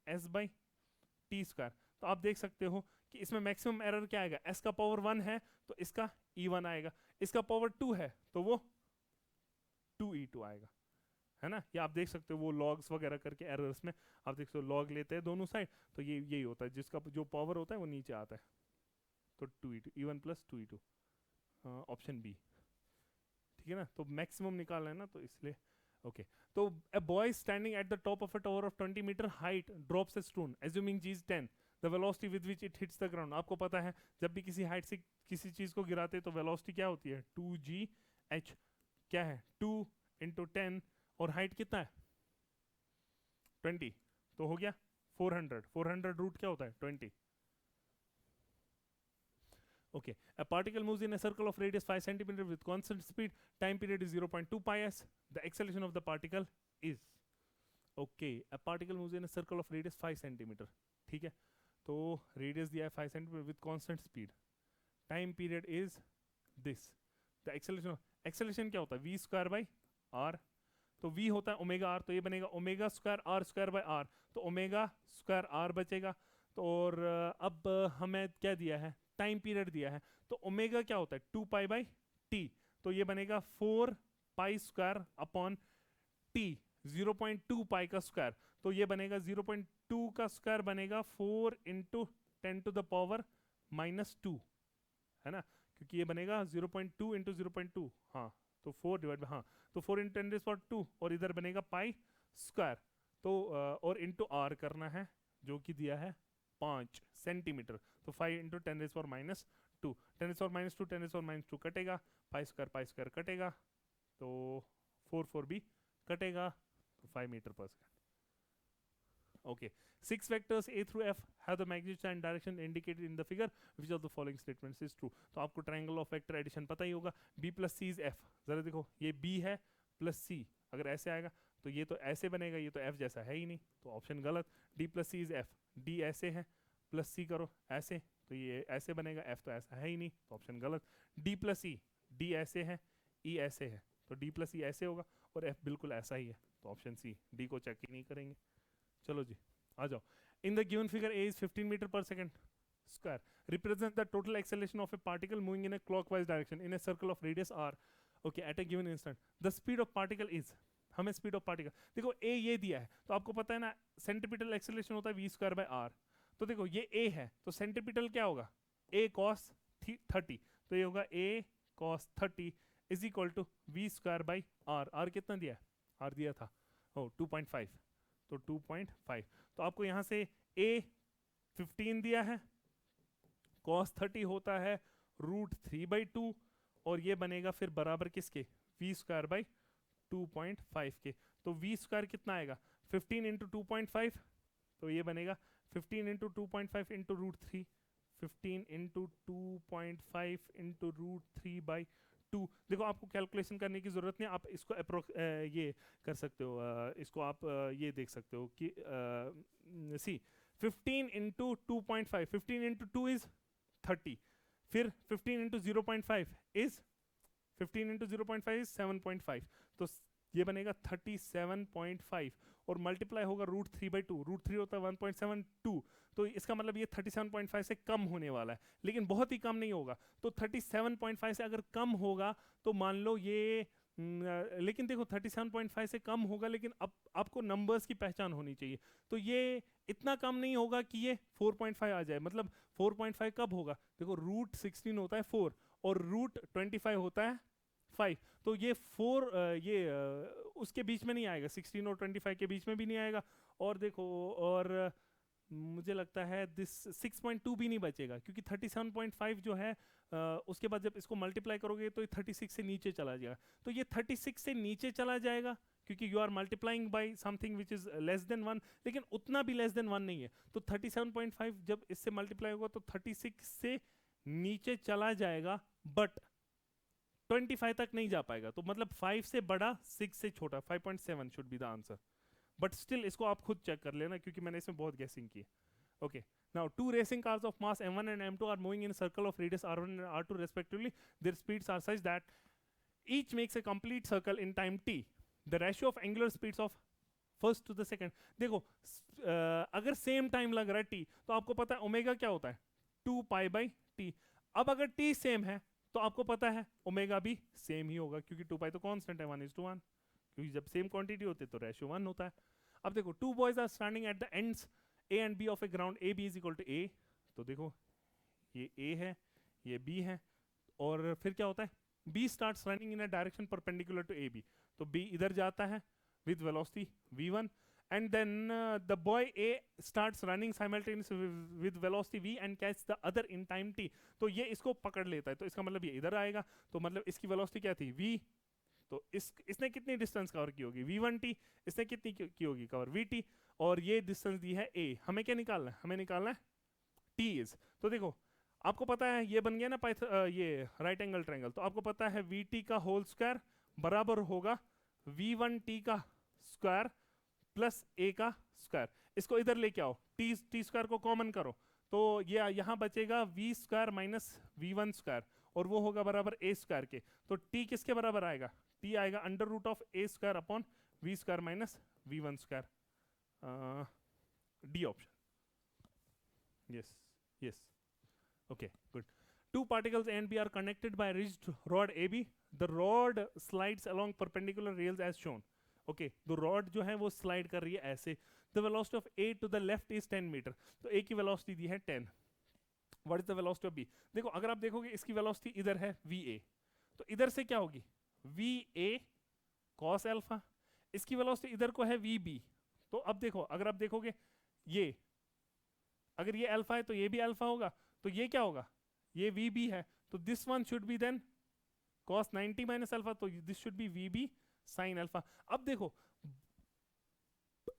[SPEAKER 1] s/t स्क्वायर, तो आप देख सकते हो कि इसमें मैक्सिमम एरर क्या आएगा, s का पावर 1 है तो इसका e1 आएगा, इसका पावर 2 है तो वो 2e2 आएगा, है ना, ये आप देख सकते हो वो लॉग्स वगैरह करके एरर्स में आप देख सकते हो लॉग लेते हैं दोनों साइड, तो ये यही होता है, जिसका जो पावर होता है वो नीचे आता है, तो 2e2 e1 plus 2e2, option B, ठीक है ना, तो मैक्सिमम निकालना है ना, तो इसलिए okay, so a boy standing at the top of a tower of 20 meter height drops a stone assuming g is 10, the velocity with which it hits the ground. आपको पता है जब भी किसी हाइट से किसी चीज को गिराते हैं तो वेलोसिटी क्या होती है, 2gh। क्या है, 2 इंटू 10, और हाइट कितना है 20, तो हो गया 400। 400 रूट क्या होता है 20। Okay, a particle moves in a circle of radius 5 centimeter with constant speed. Time period is 0.2 pi s. The acceleration of the particle is, okay, a particle moves in a circle of radius 5 centimeter. ठीक है, तो radius दिया है 5 centimeter with constant speed. Time period is this. The acceleration क्या होता है, v square by r। तो v होता है ओमेगा r, तो ये बनेगा omega square r square by r, तो ओमेगा स्क्वायर r बचेगा। तो और अब हमें क्या दिया है, टाइम पीरियड दिया है, तो ओमेगा क्या होता है 2 पाई बाई टी, तो ये बनेगा 4 पाई स्क्वायर अपॉन टी, 0.2 पाई का स्क्वायर, तो ये बनेगा 0.2 का स्क्वायर बनेगा 4 इंटू 10 टू द पावर -2, है ना, क्योंकि ये बनेगा 0.2 इंटू 0.2, हाँ, तो 4 डिवाइड, हाँ, तो 4 इंटू 10⁻², और इधर बनेगा पाई स्क्वायर, तो और इंटू आर करना है जो कि दिया है 5 सेंटीमीटर, तो 5 इंटू 10⁻², 10⁻², 10⁻² कटेगा, पाई स्क्वायर कटेगा, तो 4 भी कटेगा, तो 5 मीटर पर second. Okay, 6 vectors a through f have the magnitude and direction indicated in the figure. Which of the following statements is true? तो आपको triangle of vector addition पता ही होगा, b plus c is f। जरा देखो, ये b है plus c, अगर ऐसे आएगा तो ये तो ऐसे बनेगा, ये तो f जैसा है ही नहीं, तो ऑप्शन गलत। d plus c is f, d ऐसे है, plus c करो ऐसे, तो ये ऐसे बनेगा, f तो ऐसा है ही नहीं, तो ऑप्शन गलत। d plus e, d ऐसे है, e ऐसे है, तो d plus e ऐसे होगा, और f बिल्कुल ऐसा ही है, तो ऑप्शन सी, d को चेक ही नहीं करेंगे। चलो जी आ जाओ। In the given figure a is 15 metre पर second square represent the total acceleration of a particle moving in a clockwise direction in a circle of radius r। Okay, at a given instant the speed of particle is, हमें speed of particle देखो a ये दिया है, तो आपको पता है ना सेंटीमीटर एक्सेलरेशन होता है v स्क्वायर बाय r, तो देखो ये a है, तो सेंटीमीटर क्या होगा a cos 30, तो ये होगा a cos 30 is equal to v square by r कितना दिया है, r दिया था 2.5, तो 2.5, तो आपको यहाँ से a 15 दिया है, cos 30 होता है √3/2, और ये बनेगा फिर बराबर किसके, v स्क्वायर बाई 2.5 के, तो v स्क्वायर कितना आएगा 15 इंटू 2.5, तो ये बनेगा 15 इंटू 2.5 इंटू √3, 15 इंटू 2.5 इंटू √3/2। देखो आपको कैलकुलेशन करने की जरूरत नहीं, आप इसको ये कर सकते हो, इसको आप ये देख सकते हो कि सी 15 इंटू 2.5, 15 इंटू 2 इज 30, फिर 15 इंटू 0.5 इज 15 इंटू 0.5 इज 7.5, तो ये बनेगा 37.5, और मल्टीप्लाई होगा √3/2, √3 होता है 1.72, तो इसका मतलब ये 37.5 से कम होने वाला है, लेकिन बहुत ही कम नहीं होगा, तो 37.5 से अगर कम होगा तो मान लो ये लेकिन देखो 37.5 से कम होगा, लेकिन अब आपको नंबर्स की पहचान होनी चाहिए, तो ये इतना कम नहीं होगा कि ये 4.5 आ जाए, मतलब 4.5 कब होगा, देखो √16 होता है 4 और √25 होता है 5, तो ये 4 उसके बीच में नहीं आएगा, 16 और 25 के बीच में भी नहीं आएगा, और देखो और मुझे लगता है दिस 6.2 भी नहीं बचेगा, क्योंकि 37.5 जो है उसके बाद जब इसको मल्टीप्लाई करोगे तो ये 36 से नीचे चला जाएगा, तो ये 36 से नीचे चला जाएगा क्योंकि you are multiplying by something which is less than 1, लेकिन उतना भी लेस देन 1 नहीं है, तो 37.5 जब इससे मल्टीप्लाई होगा तो 36 से नीचे चला जाएगा, बट 25 तक नहीं जा पाएगा, तो मतलब 5 से बड़ा 6 से छोटा 5.7 should be the answer, but still इसको आप खुद चेक कर लेना क्योंकि मैंने इसमें बहुत गेसिंग की है। Okay, now two racing cars of mass m1 and m2 are moving in a circle of radius r1 and r2 respectively. Their speeds are such that each makes a complete circle in time t. The ratio of angular speeds of first to the second. देखो अगर same time लग रहा है t, तो आपको पता है omega क्या होता है 2 पाई बाई t। अब अगर t सेम है तो आपको पता है ओमेगा भी सेम ही होगा, क्योंकि 2 पाई तो कांस्टेंट है 1:1, क्योंकि जब सेम क्वांटिटी होती है तो रेशियो 1 होता है। अब देखो two boys are standing at the ends A and B of a ground AB is equal to A, तो देखो ये A है ये B है, और फिर क्या होता है B starts running in a direction perpendicular to AB, तो B इधर जाता है with velocity v1 and then the boy A starts running simultaneously with velocity v and catch the other in time t. तो ये इसको पकड़ लेता है, तो इसका मतलब ये इधर आएगा, तो मतलब इसकी वेलोसिटी क्या थी v, तो इसने कितनी डिस्टेंस कवर की होगी v1t, इसने कितनी की होगी कवर vt, और ये डिस्टेंस दी है a, हमें क्या निकालना है, हमें निकालना है t इज। तो देखो आपको पता है ये बन गया ना ये राइट एंगल ट्रायंगल, तो आपको पता है vt का होल स्क्वायर बराबर होगा v1t का स्क्वायर प्लस a का स्क्वायर। इसको इधर लेके आओ, टी स्क्वायर को कॉमन करो, तो ये यहाँ बचेगा v square minus v1 square, और वो होगा बराबर a स्क्वायर के। तो t किसके बराबर आएगा, t आएगा under root of a square upon v square minus v1 square, D option. Yes yes, okay, good. Two particles A and B are connected by a rigid rod AB. The rod slides along perpendicular rails as shown. Okay, तो rod जो है वो slide कर रही है ऐसे. The velocity of A to the left is 10 meter. तो A की velocity दी है 10. What is the velocity of B? देखो अगर आप देखोगे इसकी velocity इधर है VA, तो इधर से क्या होगी VA cos alpha. इसकी velocity इधर को है VB, तो अब देखो अगर आप देखोगे ये अगर ये अल्फा है तो ये भी अल्फा होगा, तो ये क्या होगा, ये VB है, तो this one should be then cos 90 minus alpha, तो this should be VB sin alpha. अब देखो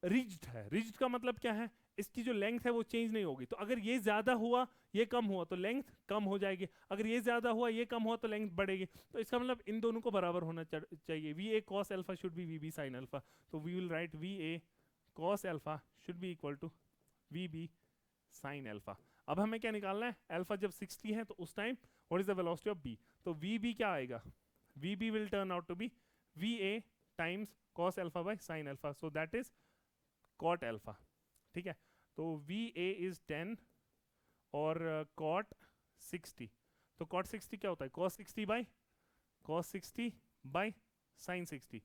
[SPEAKER 1] रिज्ड है, रिज्ड का मतलब क्या है, इसकी जो लेंथ है वो चेंज नहीं होगी, तो अगर ये ज्यादा हुआ ये कम हुआ तो लेंथ कम हो जाएगी, अगर ये ज्यादा हुआ ये कम हुआ तो लेंथ बढ़ेगी, तो इसका मतलब इन दोनों को बराबर होना चाहिए। VA cos alpha should be VB sin alpha, तो we will write VA cos alpha should be equal to VB sin alpha. अब हमें क्या निकालना है, अल्फा जब 60 है तो उस time what is the velocity of B, तो VB क्या आएगा, VB will turn out to be VA times cos alpha by sin alpha, so that is cot alpha. ठीक है, तो VA इज 10 और cot 60, तो cot 60 क्या होता है, cos 60 बाय sin 60,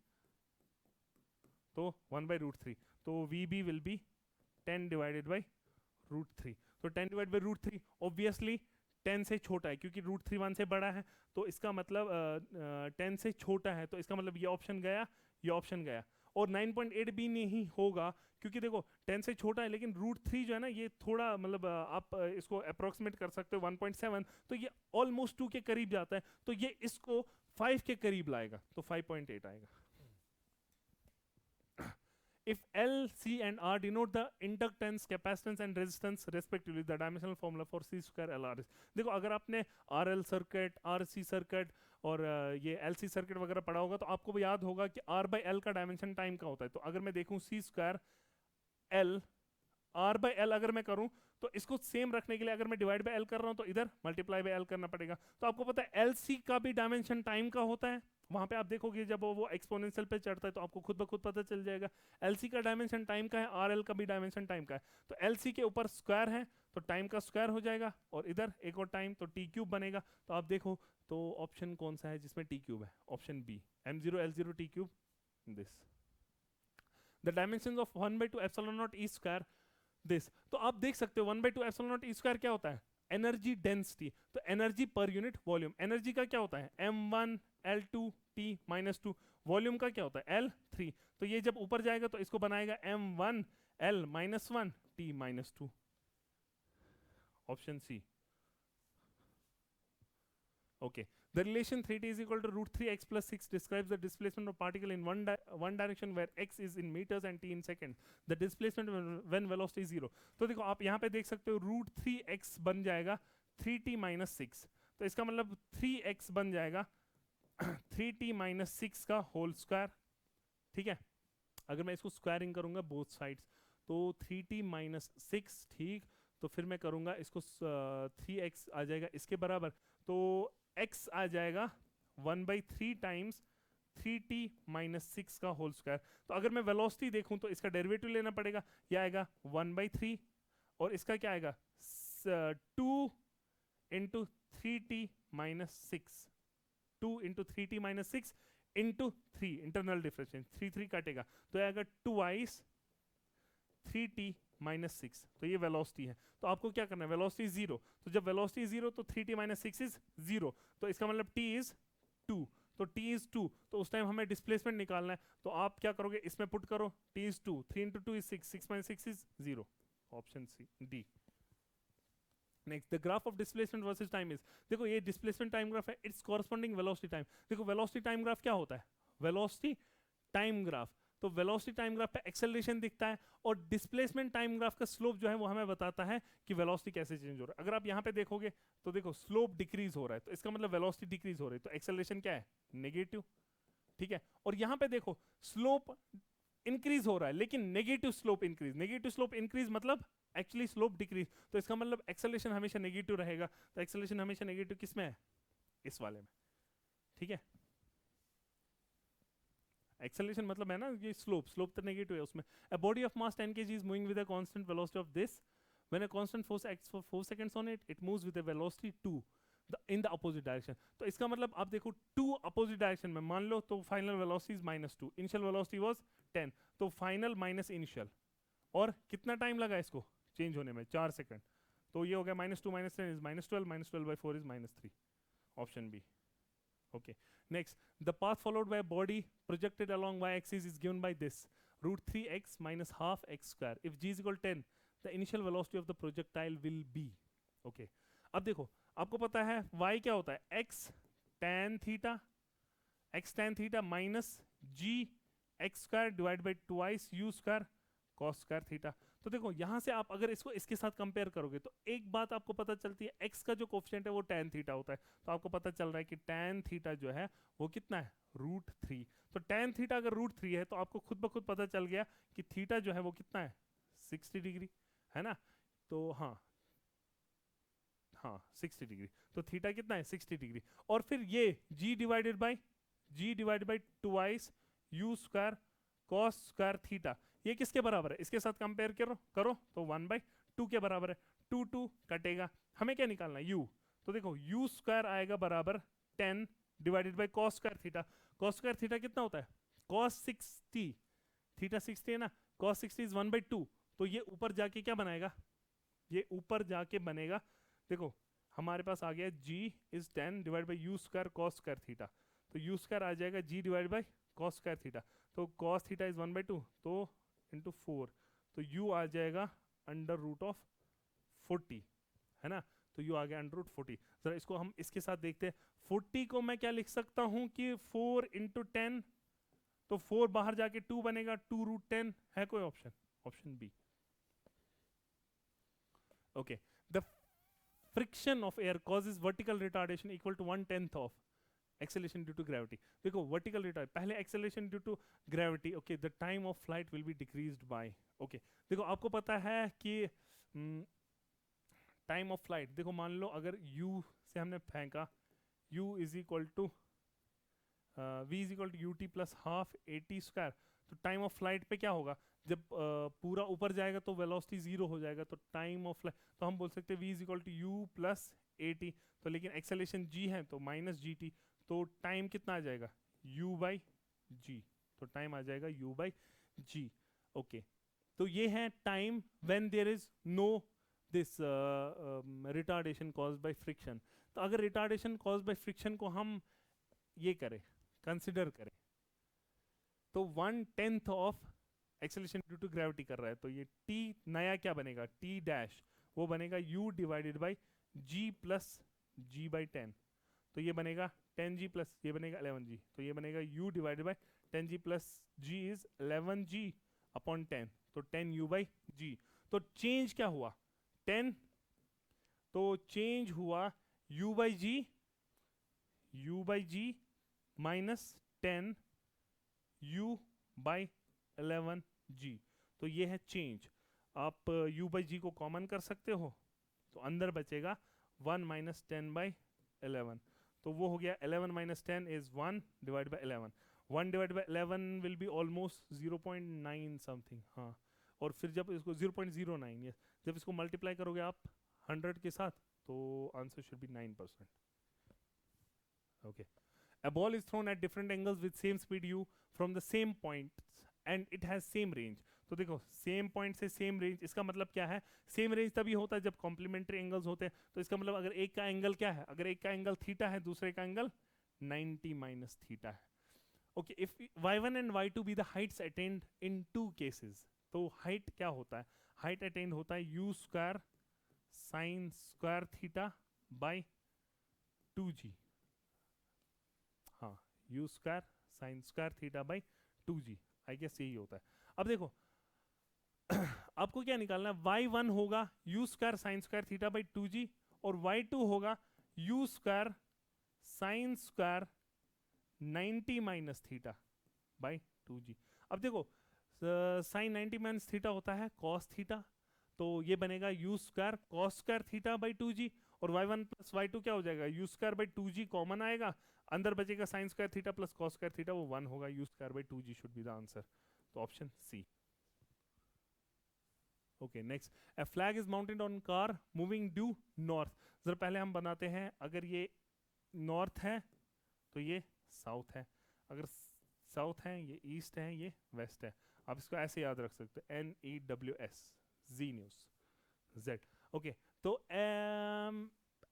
[SPEAKER 1] तो 1/√3, तो VB will be 10 divided by √3, तो 10 डिवाइड बाय √3 ऑब्वियसली 10 से छोटा है, क्योंकि √3 1 से बड़ा है, तो इसका मतलब 10 से छोटा है, तो इसका मतलब ये ऑप्शन गया, ये ऑप्शन गया, और 9.8 भी नहीं होगा, क्योंकि देखो 10 से छोटा है, लेकिन √3 जो है ना ये थोड़ा मतलब आप इसको अप्रोक्सीमेट कर सकते हो 1.7, तो ये ऑलमोस्ट 2 के करीब जाता है, तो ये इसको 5 के करीब लाएगा, तो 5.8 आएगा। If L, C and R denote the inductance, capacitance and resistance respectively, the dimensional formula for C square LR is, देखो अगर आपने RL सर्किट, RC सर्किट और ये LC सर्किट वगैरह पढ़ा होगा तो आपको भी याद होगा कि R/L का डायमेंशन टाइम का होता है, तो अगर मैं देखूं C स्क्वायर L R/L अगर मैं करूं तो इसको सेम रखने के लिए अगर मैं डिवाइड बाय L कर रहा हूं तो इधर मल्टीप्लाई बाय L करना पड़ेगा, तो आपको पता है LC का भी डायमेंशन टाइम का होता है, वहां पे आप देखोगे जब वो एक्सपोनेंशियल पे चढ़ता है तो आपको खुद ब खुद पता चल जाएगा, LC का डायमेंशन टाइम का है, RL का भी डायमेंशन टाइम का है, तो LC के ऊपर स्क्वायर है तो टाइम का स्क्वायर हो जाएगा, और इधर एक और टाइम तो t क्यूब बनेगा, तो आप देखो तो ऑप्शन कौन सा है जिसमें t क्यूब है, option B m0 l0 t cube, this the dimensions of 1/2 epsilon naught e square this, तो आप देख सकते हो 1/2 एप्सिलॉन नॉट ई स्क्वायर क्या होता है, एनर्जी डेंसिटी, तो energy per unit volume, energy का क्या होता है m1 l2 t -2, वॉल्यूम का क्या होता है L3, तो ये जब ऊपर जाएगा तो इसको बनाएगा m1 l -1 t -2, option C. Okay, the relation 3t is equal to √3x plus 6 describes the displacement of particle in one direction where x is in meters and t in second. The displacement when velocity is 0. तो देखो आप यहाँ पे देख सकते हो √3x बन जाएगा 3t - 6, तो इसका मतलब 3x बन जाएगा 3t - 6 का होल स्क्वायर। ठीक है, अगर मैं इसको स्क्वायरिंग करूंगा बोथ साइड्स तो 3t - 6, ठीक, तो फिर मैं करूंगा इसको 3x आ जाएगा इसके बराबर, तो x आ जाएगा 1/3 टाइम्स 3t - 6 का होल स्क्वायर, तो अगर मैं वेलोसिटी देखूं तो इसका डेरिवेटिव लेना पड़ेगा, यह आएगा 1/3 और इसका क्या आएगा 2 × 3t - 6, 2 × 3t - 6 × 3 इंटरनल डिफरेंशिएशन 3 काटेगा तो आएगा 2 3t - 6, तो ये वेलोसिटी है, तो आपको क्या करना है, वेलोसिटी 0, तो जब वेलोसिटी 0 तो 3t - 6 इज 0, तो इसका मतलब t इज 2, तो t इज 2, तो उस टाइम हमें डिस्प्लेसमेंट निकालना है, तो आप क्या करोगे, इसमें पुट करो t is 2, 3 into 2 is 6, 6 minus 6 is 0, option C D. Next, the graph of displacement versus time is, देखो ये डिस्प्लेसमेंट टाइम ग्राफ है, इट्स कॉरस्पॉन्डिंग वेलोसिटी टाइम। देखो वेलोसिटी टाइम ग्राफ क्या होता है, वेलोसिटी टाइम ग्राफ, तो velocity time graph पे acceleration दिखता है, और डिस्प्लेसमेंट टाइम ग्राफ का स्लोप जो है वो हमें बताता है कि वेलोसिटी कैसे चेंज हो रहा है। अगर आप यहाँ पे देखोगे तो देखो स्लोप डिक्रीज हो रहा है, तो इसका मतलब वेलोसिटी डिक्रीज हो रही है, तो एक्सेलरेशन क्या है, नेगेटिव, ठीक है। और यहाँ पे देखो स्लोप इंक्रीज हो रहा है, लेकिन negative slope increase, negative slope increase मतलब एक्चुअली स्लोप डिक्रीज, तो इसका मतलब एक्सेलरेशन हमेशा नेगेटिव रहेगा, तो एक्सेलरेशन हमेशा नेगेटिव किस में है, इस वाले में, ठीक है। एक्सेलरेशन मतलब है ना ये स्लोप, स्लोप तो नेगेटिव है उसमें। A body of mass 10 kg is moving with a constant velocity of this, when a constant force acts for 4 seconds on it moves with a velocity 2 in the opposite direction. तो इसका मतलब आप देखो 2 opposite direction में, मान लो तो final velocity is -2, initial velocity was 10, तो final minus initial, और कितना टाइम लगा इसको चेंज होने में, 4 सेकंड, तो ये हो गया -2 - 10 is -12, -12/4 is -3, option B. Okay. Next, the path followed by a body projected along y-axis is given by this: √3x minus half x square. If g is equal to 10, the initial velocity of the projectile will be. Okay. अब देखो, आपको पता है y क्या होता है, x tan theta minus g x square divided by twice u square cos square theta. तो देखो यहाँ से आप अगर इसको इसके साथ कंपेयर करोगे तो एक बात आपको पता चलती है, x का जो कोफिशिएंट है वो tan थीटा होता है, तो आपको पता चल रहा है कि tan थीटा जो है वो कितना है, √3। तो tan थीटा अगर √3 है तो आपको खुद ब खुद पता चल गया कि थीटा जो है वो कितना है, 60 डिग्री, है ना। तो हाँ 60 डिग्री, तो थीटा कितना है, 60 डिग्री। और फिर ये g divided by twice u square cos square theta, ये किसके बराबर है, इसके साथ कंपेयर करो तो 1/2 के बराबर है, 2 कटेगा, हमें क्या निकालना है, u। तो देखो u स्क्वायर आएगा बराबर 10 divided by cos square theta. cos square theta कितना होता है, cos 60, थीटा 60 है ना, cos 60 इज 1/2, तो ये ऊपर जाके क्या बनाएगा, ये ऊपर जाके बनेगा, देखो हमारे पास आ गया g is 10 divide by u square cos square theta, तो u स्क्वायर आ जाएगा g divide by cos square theta, तो cos थीटा इज 1/2, तो इंटू 4, तो u आ जाएगा √40, है ना, तो u आ गया √40। जरा इसको हम इसके साथ देखते हैं, 40 को मैं क्या लिख सकता हूं कि 4 इंटू 10, तो 4 बाहर जाके 2 बनेगा, 2√10 है कोई option, option B. Okay, the friction of air causes vertical retardation equal to 1/10 of acceleration due to gravity। देखो वर्टिकल रिटार्ड, पहले acceleration due to gravity, okay, the time of flight will be decreased by, okay, देखो आपको पता है कि time of flight, देखो मान लो अगर u से हमने फेंका, u is equal to v is equal to ut plus half at square, तो टाइम ऑफ फ्लाइट पे क्या होगा, जब पूरा ऊपर जाएगा तो वेलोसिटी 0 हो जाएगा, तो टाइम ऑफ फ्लाइट, तो हम बोल सकते हैं v is equal to u plus at, तो लेकिन एक्सेलेरेशन g है तो माइनस gt, तो टाइम कितना आ जाएगा, u/g, तो टाइम आ जाएगा u/g। ओके, तो ये है time when there is no this retardation caused by friction. तो अगर रिटार्डेशन कॉज्ड बाय फ्रिक्शन को हम ये करें, कंसिडर करें, तो 1/10 of acceleration due to gravity कर रहा है, तो ये t नया क्या बनेगा, t डैश, वो बनेगा u divided by g plus g/10, तो ये बनेगा 10g प्लस ये बनेगा 11g, तो ये बनेगा u divided by 10g plus g is 11g upon 10, तो 10u/g। तो चेंज क्या हुआ, 10, तो चेंज हुआ u/g माइनस 10 u/11g, तो ये है चेंज। आप u/g को कॉमन कर सकते हो, तो अंदर बचेगा 1 माइनस 10/11, तो वो हो गया 11 minus 10 is 1 divide by 11, 1 divide by 11 will be almost 0.9 something, हाँ, और फिर जब इसको 0.09, यस, जब इसको मल्टीप्लाई करोगे आप 100 के साथ, तो answer should be 9%। Okay, a ball is thrown at different angles with same speed u from the same point and it has same range। तो देखो सेम पॉइंट से सेम रेंज, इसका मतलब क्या है, सेम रेंज तभी होता है जब कॉम्प्लीमेंट्री एंगल्स होते हैं, तो इसका मतलब अगर एक का एंगल क्या है, अगर एक का एंगल थीटा है दूसरे का एंगल 90 minus theta है. Okay, if y1 and y2 be the heights attained in two cases, तो height क्या होता है? height attained होता है u square sin square theta by 2g. हाँ, u square sin square theta by 2g. I guess यही होता है. अब देखो आपको क्या निकालना है? y1 होगा u square sin square theta by 2g और y2 होगा u square sin square 90 minus theta by 2g. अब देखो साइन 90 माइनस थीटा होता है कॉस थीटा, तो ये बनेगा you square cos square theta by 2g और y1 प्लस y2 क्या हो जाएगा? You square by 2g common आएगा, अंदर बचेगा sine square theta plus cos square theta, वो 1 होगा. U square by 2g should be the answer. तो option C. Okay next, a flag is mounted on car moving due north. जरा पहले हम बनाते हैं, अगर ये नॉर्थ है तो ये साउथ है, अगर साउथ है ये ईस्ट है, ये वेस्ट है. आप इसको ऐसे याद रख सकते हो, NEWS जी न्यूज Z. ओके, तो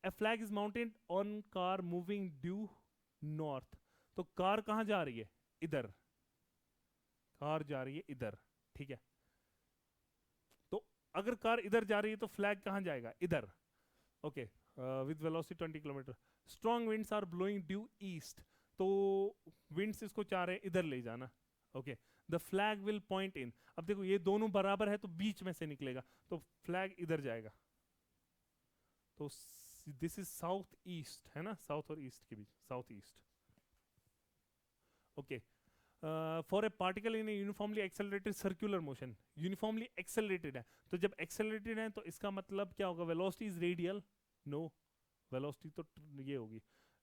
[SPEAKER 1] a flag is mounted on car moving due north. तो कार कहाँ जा रही है? इधर. कार जा रही है इधर, ठीक है. तो अगर कार इधर जा रही है तो फ्लैग कहाँ जाएगा? इधर. Okay, with velocity 20 kilometre. Strong winds are blowing due east. तो विंड्स इसको चाह रहे हैं इधर ले जाना. Okay, the flag will point in. अब देखो ये दोनों बराबर है तो बीच में से निकलेगा, तो फ्लैग इधर जाएगा. तो दिस इज साउथ ईस्ट है ना, साउथ और ईस्ट के बीच, south east. Okay, for a particle in uniformly accelerated circular motion. Uniformly accelerated है, तो जब एक्सेलरेटेड है तो इसका मतलब क्या होगा? Velocity is radial. No, velocity तो ये होगी.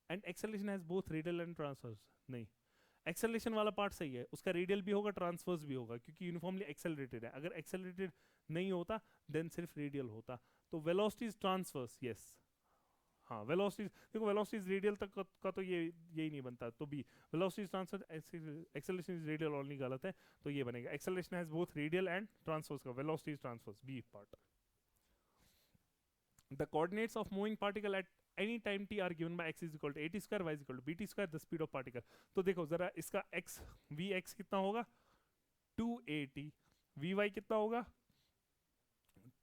[SPEAKER 1] And acceleration has both radial and transverse. नहीं, एक्सेलरेशन वाला पार्ट सही है, उसका रेडियल भी होगा ट्रांसवर्स भी होगा, क्योंकि यूनिफॉर्मली एक्सेलरेटेड है. अगर एक्सेलरेटेड नहीं होता देन सिर्फ रेडियल होता. तो वेलोसिटी इज ट्रांसवर्स, यस. हाँ, वेलोसिटी देखो, वेलोसिटी इज रेडियल तक का तो ये यही नहीं बनता, तो B. Velocity is transverse, acceleration is radial only गलत है, तो ये बनेगा. Acceleration has both radial and transverse का, velocity is transverse, B part. The coordinates of moving particle at any time t are given by x is equal to at square, y is equal to bt square, the speed of particle. तो देखो जरा इसका x vx कितना होगा? 2at. vy कितना होगा?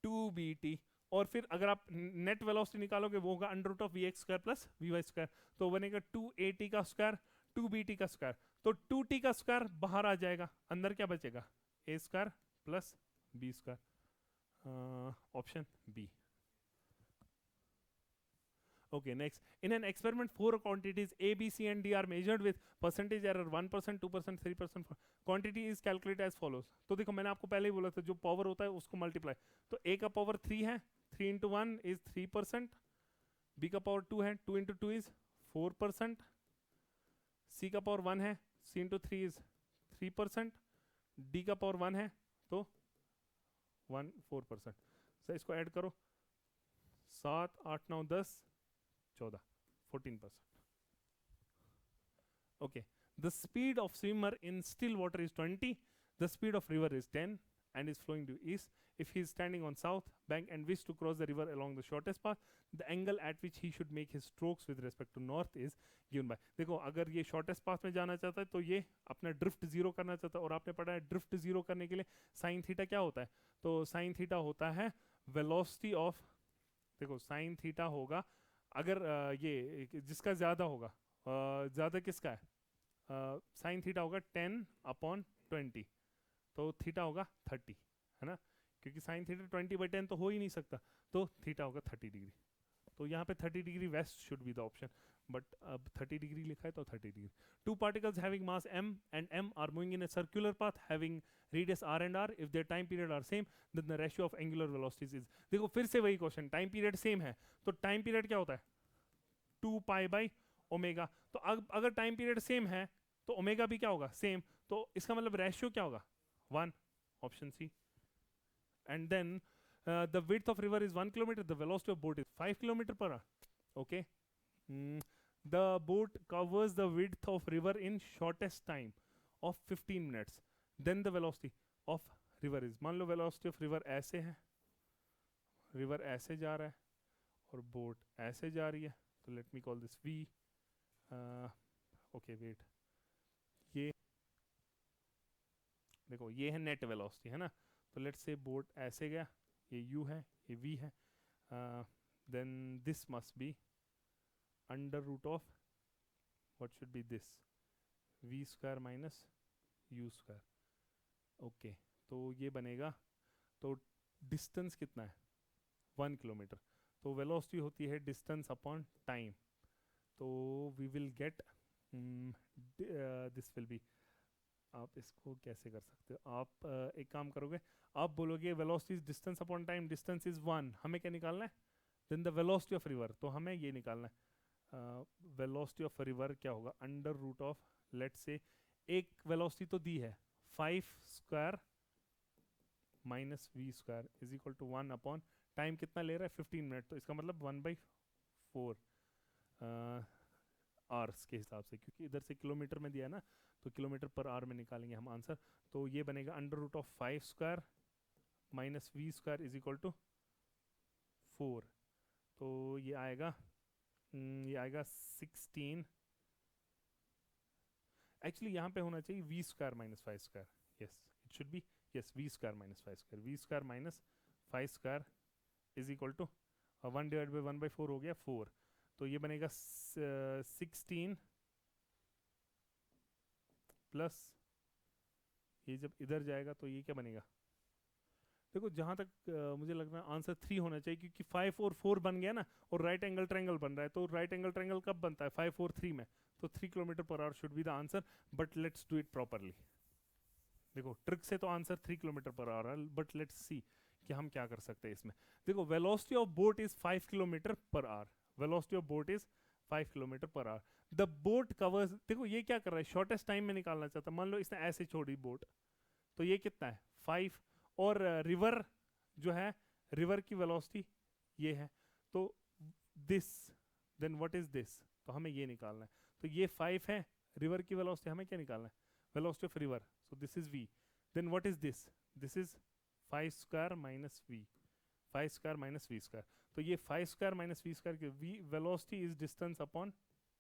[SPEAKER 1] 2bt. और फिर अगर आप नेट वेलोसिटी निकालोगे वो होगा under root of vx square plus vy square, तो बनेगा 2at का स्क्वायर 2bt का स्क्वायर. तो 2t का स्क्वायर बाहर आ जाएगा, अंदर क्या बचेगा? a square plus b square. Option B. Okay, next. In an experiment, 4 quantities A, B, C, and D are measured with percentage error 1%, 2%, 3%. Quantity is calculated as follows. तो देखो मैंने आपको पहले ही बोला था, जो पावर होता है उसको मल्टीप्लाई. तो A का पावर 3 है, 3 into 1 is 3%. B का पावर 2 है, 2 into 2 is 4%. C का पावर 1 है, C into 3 is 3%. D का पावर 1 है, तो 4%. So इसको ऐड करो, 7, 8, 9, 10, 14, 14%. Okay, the speed of swimmer in still water is 20, the speed of river is 10 and is flowing due east. If he is standing on south bank and wish to cross the river along the shortest path, the angle at which he should make his strokes with respect to north is given by. देखो अगर ये shortest path में जाना चाहता है तो ये अपना ड्रिफ्ट जीरो करना चाहता है, और आपने पढ़ा है ड्रिफ्ट जीरो करने के लिए साइन थीटा क्या होता है? तो साइन थीटा होता है वेलोसिटी ऑफ, देखो साइन थीटा होगा अगर ये जिसका ज्यादा होगा, ज्यादा किसका है? साइन थीटा होगा 10/20, तो थीटा होगा 30, है ना, क्योंकि साइन थीटा 20/10 तो हो ही नहीं सकता, तो थीटा होगा 30 डिग्री. तो यहाँ पे 30 degree west should be the option, but अब 30 डिग्री लिखा है तो 30 degree. Two particles having mass m and m are moving in a circular path having radius r and r. If their time period are same, then the ratio of angular velocities is. देखो फिर से वही question, time period same है तो time period क्या होता है? 2 pi by omega. तो अगर टाइम पीरियड सेम है तो ओमेगा भी क्या होगा? सेम. तो इसका मतलब रेशियो क्या होगा? 1. Option C. And then the width of river is 1 kilometer, the velocity of boat is 5 kilometer per hour. Okay, the boat covers the width of river in shortest time of 15 minutes. Then the velocity of river is, मान लो velocity of river ऐसे है, river ऐसे जा रहा है और boat ऐसे जा रही है, तो let me call this v. Okay wait, ये देखो ये है नेट वेलोसिटी है ना, तो लेट्स से बोट ऐसे गया, ये u है, ये v है, then this must be under root of what should be this v square minus u square. Okay तो ये बनेगा, तो डिस्टेंस कितना है 1 किलोमीटर, तो वेलोसिटी होती है डिस्टेंस अपॉन टाइम, तो we will get this will be, आप इसको कैसे कर सकते हो, आप एक काम करोगे, आप बोलोगे velocity is distance upon time, distance is 1, हमें क्या निकालना है, then the velocity of river, तो हमें ये निकालना है वेलोसिटी ऑफ रिवर क्या होगा, under root of, let's say एक वेलोसिटी तो दी है 5 square minus v square is equal to 1 upon time कितना ले रहा है 15 मिनट, तो इसका मतलब 1/4 आवर्स के हिसाब से, क्योंकि इधर से किलोमीटर में दिया है ना, तो किलोमीटर पर आवर में निकालेंगे हम आंसर, तो ये बनेगा under root of 5 square minus v square is equal to 4, तो ये आएगा 16, एक्चुअली यहाँ पे होना चाहिए v square minus 5 square, yes it should be, yes v square minus 5 square, v square minus 5 square is equal to 1/1/4 हो गया 4, तो ये बनेगा 16 प्लस ये जब इधर जाएगा तो ये क्या बनेगा, देखो जहाँ तक मुझे लग रहा है आंसर 3 होना चाहिए, क्योंकि 5 और 4 बन गया ना, और राइट एंगल ट्रायंगल बन रहा है, तो राइट एंगल ट्रायंगल कब बनता है 5 और 3 में, तो 3 kilometre per hour should be the answer, but let's do it properly, देखो ट्रिक से तो आंसर 3 किलोमीटर पर आवर है, बट लेट्स सी कि हम क्या कर सकते हैं इसमें, देखो velocity of boat is 5 kilometre per hour, velocity of boat is 5 kilometre per hour, the boat covers, देखो ये क्या कर रहा है शॉर्टेस्ट टाइम में निकालना चाहता है, मान लो इसने ऐसे छोड़ी बोट, तो ये कितना है 5, और रिवर जो है, रिवर की वेलोसिटी ये है, तो this, then what is this, तो हमें ये निकालना है, तो ये 5 है, रिवर की वेलोसिटी हमें क्या निकालना है, velocity of river, so this is v, then what is this is 5 square minus v, 5 square minus v square, तो ये 5 स्क्वायर माइनस v स्क्वायर की v velocity is distance upon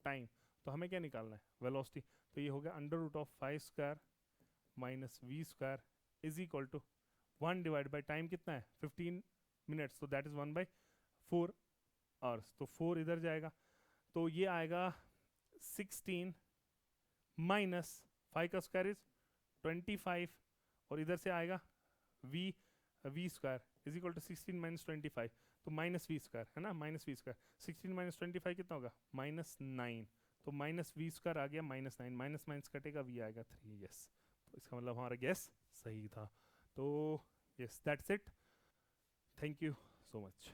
[SPEAKER 1] time, तो हमें क्या निकालना है वेलोसिटी, तो ये हो गया under root of 5 square minus v square is equal to 1 divide by time कितना है 15 मिनट्स, तो दैट इज 1/4 आवर्स, तो 4 इधर जाएगा, तो ये आएगा 16 माइनस 5 का स्क्वायर इज 25, और इधर से आएगा v square is equal to 16 minus 25, तो माइनस वी स्क्वायर है ना, माइनस वी स्क्वायर 16 माइनस 25 कितना होगा -9, तो माइनस वी स्क्वायर आ गया -9, माइनस माइनस कटेगा वी आएगा 3, यस, तो इसका मतलब हमारा गैस सही था, तो yes that's it, thank you so much.